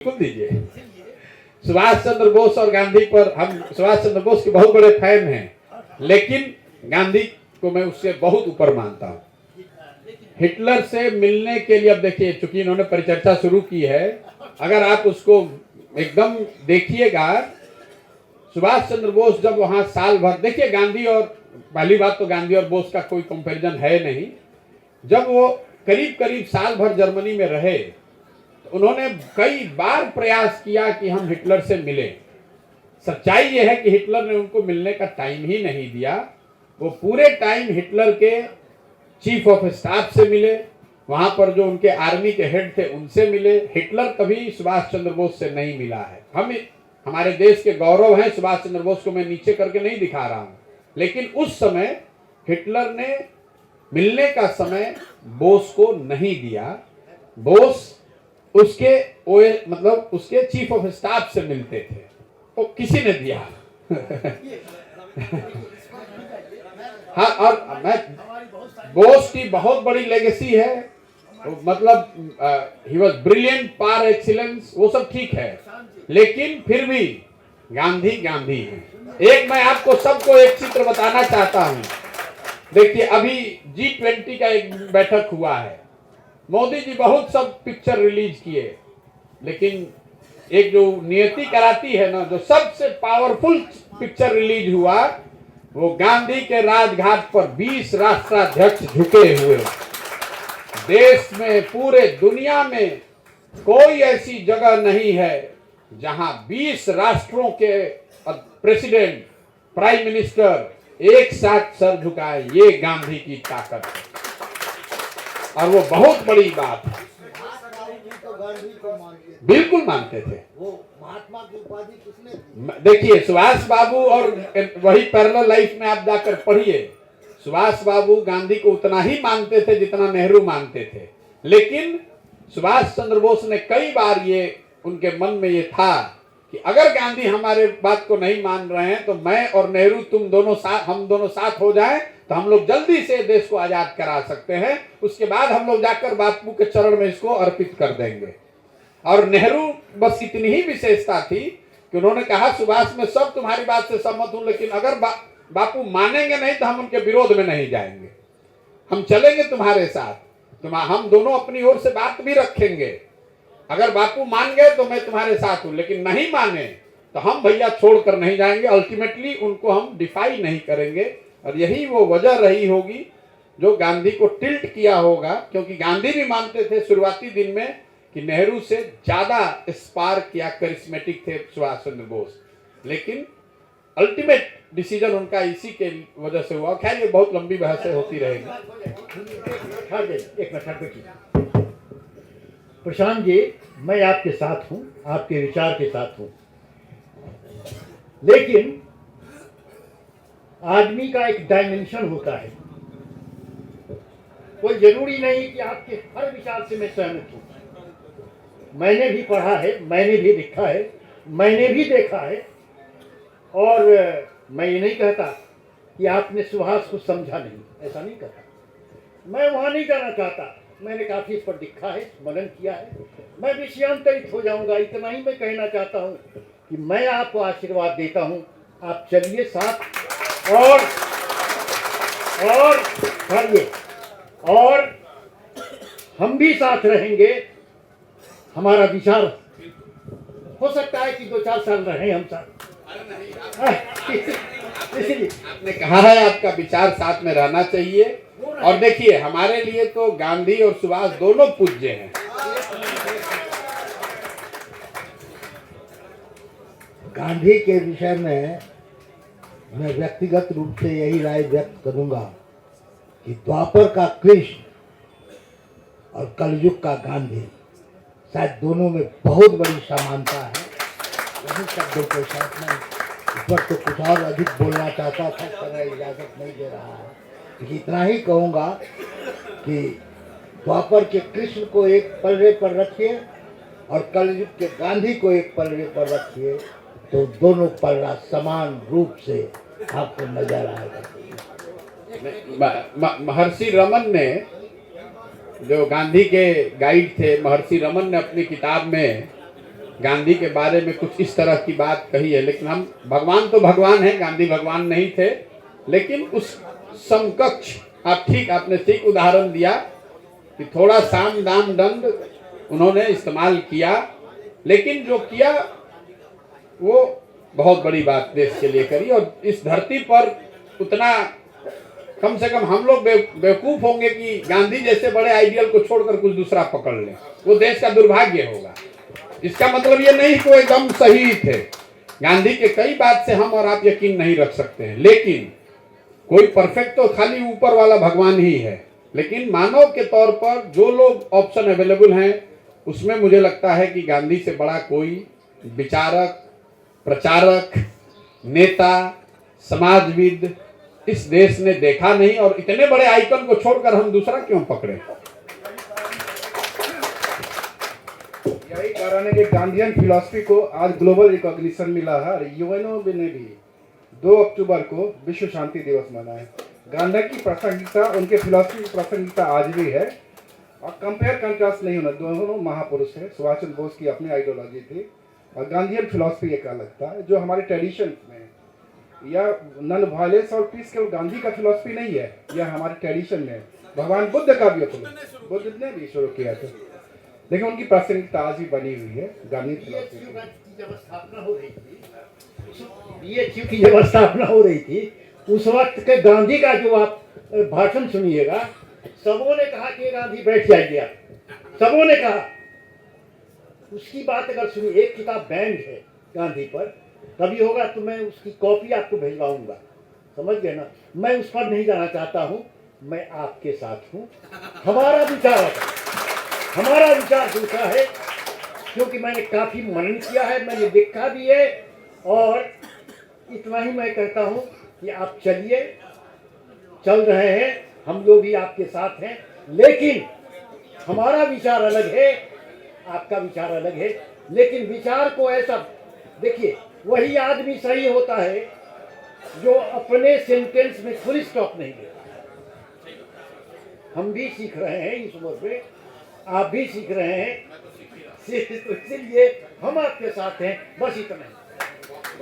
बिल्कुल दीजिए। सुभाष चंद्र बोस और गांधी पर हम सुभाष चंद्र बोस के बहुत बड़े फैन हैं, लेकिन गांधी को मैं उससे बहुत ऊपर मानता हूँ। हिटलर से मिलने के लिए, अब देखिए चूंकि इन्होंने परिचर्चा शुरू की है, अगर आप उसको एकदम देखिएगा, सुभाष चंद्र बोस जब वहां साल भर, देखिए गांधी और, पहली बात तो गांधी और बोस का कोई कंपैरिजन है नहीं। जब वो करीब करीब साल भर जर्मनी में रहे, उन्होंने कई बार प्रयास किया कि हम हिटलर से मिलें। सच्चाई यह है कि हिटलर ने उनको मिलने का टाइम ही नहीं दिया। वो पूरे टाइम हिटलर के चीफ ऑफ स्टाफ से मिले, वहां पर जो उनके आर्मी के हेड थे उनसे मिले। हिटलर कभी सुभाष चंद्र बोस से नहीं मिला है। हम हमारे देश के गौरव हैं, सुभाष चंद्र बोस को मैं नीचे करके नहीं दिखा रहा हूं, लेकिन उस समय हिटलर ने मिलने का समय बोस को नहीं दिया। बोस उसके मतलब उसके चीफ ऑफ स्टाफ से मिलते थे, वो किसी ने दिया। हाँ, और मैं बोस की बहुत बड़ी लेगेसी है, मतलब ही वॉज ब्रिलियंट, पार एक्सीलेंस, वो सब ठीक है, लेकिन फिर भी गांधी गांधी है। एक मैं आपको सबको एक चित्र बताना चाहता हूं। देखिए अभी G20 का एक बैठक हुआ है, मोदी जी बहुत सब पिक्चर रिलीज किए, लेकिन एक जो नियति कराती है ना, जो सबसे पावरफुल पिक्चर रिलीज हुआ, वो गांधी के राजघाट पर 20 राष्ट्राध्यक्ष झुके हुए। देश में, पूरे दुनिया में कोई ऐसी जगह नहीं है जहां 20 राष्ट्रों के प्रेसिडेंट, प्राइम मिनिस्टर एक साथ सर झुकाए। ये गांधी की ताकत है और वो बहुत बड़ी बात है। बिल्कुल मानते थे। वो महात्मा की उपाधि किसने दी? देखिए सुभाष बाबू, और वही पैरेलल लाइफ में आप जाकर पढ़िए, सुभाष बाबू गांधी को उतना ही मानते थे जितना नेहरू मानते थे, लेकिन सुभाष चंद्र बोस ने कई बार ये उनके मन में ये था कि अगर गांधी हमारे बात को नहीं मान रहे हैं तो मैं और नेहरू हम दोनों साथ हो जाएं तो हम लोग जल्दी से देश को आजाद करा सकते हैं। उसके बाद हम लोग जाकर बापू के चरण में इसको अर्पित कर देंगे। और नेहरू बस इतनी ही विशेषता थी कि उन्होंने कहा, सुभाष में सब तुम्हारी बात से सहमत हूं, लेकिन अगर बापू मानेंगे नहीं तो हम उनके विरोध में नहीं जाएंगे, हम चलेंगे तुम्हारे साथ, हम दोनों अपनी ओर से बात भी रखेंगे। अगर बापू मान गए तो मैं तुम्हारे साथ हूं, लेकिन नहीं माने तो हम भैया छोड़कर नहीं जाएंगे। अल्टीमेटली उनको हम डिफाई नहीं करेंगे। और यही वो वजह रही होगी जो गांधी को टिल्ट किया होगा, क्योंकि गांधी भी मानते थे शुरुआती दिन में कि नेहरू से ज्यादा स्पार्क या करिश्मेटिक थे सुभाष चंद्र बोस, लेकिन अल्टीमेट डिसीजन उनका इसी के वजह से हुआ। खैर ये बहुत लंबी बहसें होती रहेगी। एक मिनट प्रशांत जी, मैं आपके साथ हूं, आपके विचार के साथ हूं, लेकिन आदमी का एक डायमेंशन होता है। कोई जरूरी नहीं कि आपके हर विचार से मैं सहमत हूं। मैंने भी पढ़ा है, मैंने भी लिखा है, मैंने भी देखा है, और मैं ये नहीं कहता कि आपने सुभाष को समझा नहीं, ऐसा नहीं कहता। मैं वहां नहीं जाना चाहता, मैंने काफी इस पर लिखा है, मनन किया है, मैं विषयांतरित हो जाऊंगा। इतना ही मैं कहना चाहता हूं कि मैं आपको आशीर्वाद देता हूं, आप चलिए साथ, और करिए, और हम भी साथ रहेंगे। हमारा विचार हो सकता है कि 2-4 साल रहे हम साथ। आपने कहा है आपका विचार साथ में रहना चाहिए, और देखिए हमारे लिए तो गांधी और सुभाष दोनों पूज्य हैं। गांधी के विषय में मैं व्यक्तिगत रूप से यही राय व्यक्त करूंगा कि द्वापर का कृष्ण और कलयुग का गांधी, शायद दोनों में बहुत बड़ी समानता है। वही शब्दों के साथ में ऊपर तो कुछ और अधिक बोलना चाहता था, समय इजाजत नहीं दे रहा है, लेकिन इतना ही कहूँगा कि द्वापर के कृष्ण को एक पलड़े पर रखिए और कलयुग के गांधी को एक पलड़े पर रखिए, तो दोनों पलड़ा समान रूप से आपको नजर आएगा। महर्षि रमन ने, जो गांधी के गाइड थे, महर्षि रमन ने अपनी किताब में गांधी के बारे में कुछ इस तरह की बात कही है, लेकिन हम भगवान तो भगवान हैं, गांधी भगवान नहीं थे, लेकिन उस समकक्ष आपने ठीक उदाहरण दिया कि थोड़ा साम दाम दंड उन्होंने इस्तेमाल किया, लेकिन जो किया वो बहुत बड़ी बात देश के लिए करी। और इस धरती पर उतना कम से कम हम लोग बेवकूफ होंगे कि गांधी जैसे बड़े आइडियल को छोड़कर कुछ दूसरा पकड़ लें, वो देश का दुर्भाग्य होगा। इसका मतलब ये नहीं कि वो एकदम सही थे, गांधी के कई बात से हम और आप यकीन नहीं रख सकते हैं, लेकिन कोई परफेक्ट तो खाली ऊपर वाला भगवान ही है। लेकिन मानव के तौर पर जो लोग ऑप्शन अवेलेबल हैं उसमें मुझे लगता है कि गांधी से बड़ा कोई विचारक, प्रचारक, नेता, समाजविद इस देश ने देखा नहीं। और इतने बड़े आइकन को छोड़कर हम दूसरा क्यों पकड़े? यही कारण है कि गांधीयन फिलॉसफी को आज ग्लोबल रिकॉग्निशन मिला है और यूएनओ ने भी 2 अक्टूबर को विश्व शांति दिवस मनाया। गांधी की प्रासंगिकता, उनके फिलॉसफी की प्रासंगिकता आज भी है और कंपेयर कंट्रास्ट नहीं होना। दोनों महापुरुष है, सुभाष चंद्र बोस की अपनी आइडियोलॉजी थी और गांधीयन फिलॉसफी एक अलग था जो हमारे ट्रेडिशन में, या नॉन वायलेंस और पीस केवल गांधी का फिलॉसफी नहीं है, यह हमारे ट्रेडिशन में भगवान बुद्ध का भी अपना, बुद्ध ने भी शुरू किया था, लेकिन उनकी प्रासंगिकता आज भी बनी हुई है। गांधी फिलॉसफी जब स्थापना हो रही थी, बीएचयू की जब स्थापना हो रही थी, उस वक्त के गांधी का जो आप भाषण सुनिएगा, सबों ने कहा कि गांधी बैठ जाइए आप, सबों ने कहा। उसकी बात अगर सुनिए, एक किताब बैंड है गांधी पर, कभी होगा तो मैं उसकी कॉपी आपको भिजवाऊंगा, समझ गए ना। मैं उस पर नहीं जाना चाहता हूं, मैं आपके साथ हूं। हमारा विचार दूसरा है, क्योंकि मैंने काफी मनन किया है, मैंने लिखा भी है, और इतना ही मैं कहता हूं कि आप चलिए, चल रहे हैं, हम लोग भी आपके साथ हैं, लेकिन हमारा विचार अलग है, आपका विचार अलग है। लेकिन विचार को ऐसा देखिए, वही आदमी सही होता है जो अपने सेंटेंस में फुल स्टॉप नहीं देता। हम भी सीख रहे हैं इस उम्र में, आप भी सीख रहे हैं, तो इसलिए हम आपके साथ हैं, बस इतना ही।